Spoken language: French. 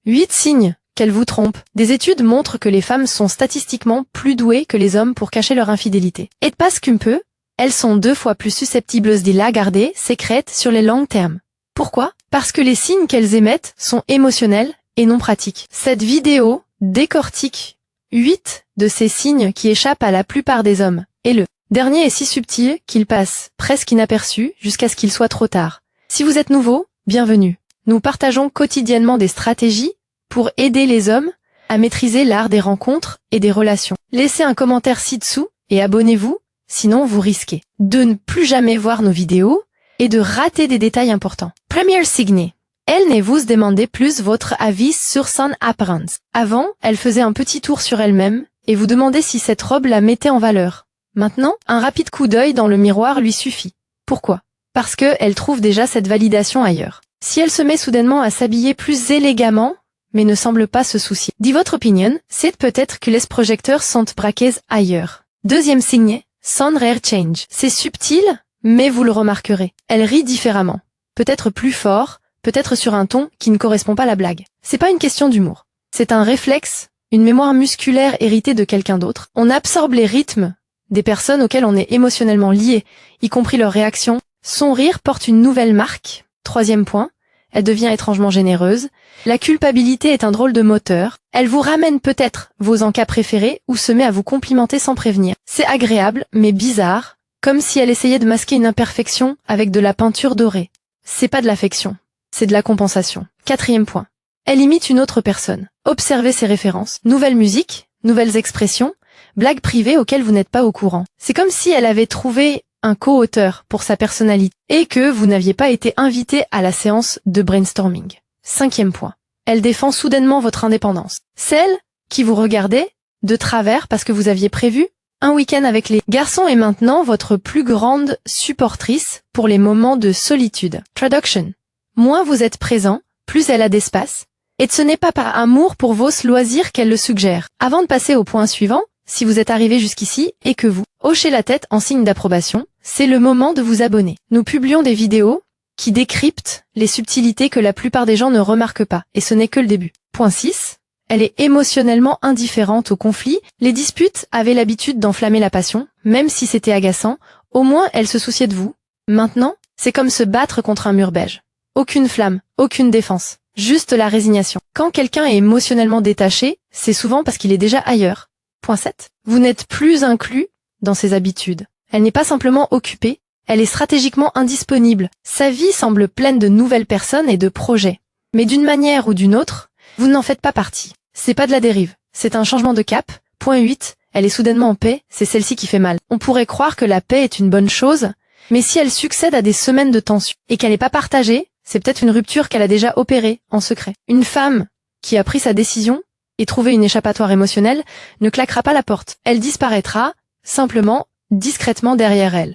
8 signes qu'elle vous trompe. Des études montrent que les femmes sont statistiquement plus douées que les hommes pour cacher leur infidélité. Et parce qu'un peu, elles sont 2 fois plus susceptibles d'y la garder secrète sur les longs termes. Pourquoi? Parce que les signes qu'elles émettent sont émotionnels et non pratiques. Cette vidéo décortique 8 de ces signes qui échappent à la plupart des hommes. Et le dernier est si subtil qu'il passe presque inaperçu jusqu'à ce qu'il soit trop tard. Si vous êtes nouveau, bienvenue. Nous partageons quotidiennement des stratégies pour aider les hommes à maîtriser l'art des rencontres et des relations. Laissez un commentaire ci-dessous et abonnez-vous, sinon vous risquez de ne plus jamais voir nos vidéos et de rater des détails importants. Premier signe. Elle ne vous demandait plus votre avis sur son apparence. Avant, elle faisait un petit tour sur elle-même et vous demandait si cette robe la mettait en valeur. Maintenant, un rapide coup d'œil dans le miroir lui suffit. Pourquoi? Parce qu'elle trouve déjà cette validation ailleurs. Si elle se met soudainement à s'habiller plus élégamment, mais ne semble pas se soucier. Dit votre opinion, c'est peut-être que les projecteurs sont braqués ailleurs. Deuxième signe, son rare change. C'est subtil, mais vous le remarquerez. Elle rit différemment. Peut-être plus fort, peut-être sur un ton qui ne correspond pas à la blague. C'est pas une question d'humour. C'est un réflexe, une mémoire musculaire héritée de quelqu'un d'autre. On absorbe les rythmes des personnes auxquelles on est émotionnellement lié, y compris leurs réactions. Son rire porte une nouvelle marque. Troisième point, elle devient étrangement généreuse. La culpabilité est un drôle de moteur. Elle vous ramène peut-être vos encas préférés ou se met à vous complimenter sans prévenir. C'est agréable, mais bizarre, comme si elle essayait de masquer une imperfection avec de la peinture dorée. C'est pas de l'affection, c'est de la compensation. Quatrième point, elle imite une autre personne. Observez ses références. Nouvelle musique, nouvelles expressions, blagues privées auxquelles vous n'êtes pas au courant. C'est comme si elle avait trouvé un co-auteur pour sa personnalité et que vous n'aviez pas été invité à la séance de brainstorming. Cinquième point. Elle défend soudainement votre indépendance. Celle qui vous regardait de travers parce que vous aviez prévu un week-end avec les garçons est maintenant votre plus grande supportrice pour les moments de solitude. Traduction. Moins vous êtes présent, plus elle a d'espace. Et ce n'est pas par amour pour vos loisirs qu'elle le suggère. Avant de passer au point suivant, si vous êtes arrivé jusqu'ici et que vous hochez la tête en signe d'approbation, c'est le moment de vous abonner. Nous publions des vidéos qui décryptent les subtilités que la plupart des gens ne remarquent pas, et ce n'est que le début. Point 6. Elle est émotionnellement indifférente au conflit. Les disputes avaient l'habitude d'enflammer la passion, même si c'était agaçant, au moins elle se souciait de vous. Maintenant, c'est comme se battre contre un mur beige. Aucune flamme, aucune défense, juste la résignation. Quand quelqu'un est émotionnellement détaché, c'est souvent parce qu'il est déjà ailleurs. Point 7. Vous n'êtes plus inclus dans ses habitudes. Elle n'est pas simplement occupée, elle est stratégiquement indisponible. Sa vie semble pleine de nouvelles personnes et de projets. Mais d'une manière ou d'une autre, vous n'en faites pas partie. C'est pas de la dérive, c'est un changement de cap. Point 8. Elle est soudainement en paix, c'est celle-ci qui fait mal. On pourrait croire que la paix est une bonne chose, mais si elle succède à des semaines de tension et qu'elle n'est pas partagée, c'est peut-être une rupture qu'elle a déjà opérée en secret. Une femme qui a pris sa décision et trouvé une échappatoire émotionnelle ne claquera pas la porte. Elle disparaîtra, simplement, discrètement derrière elle.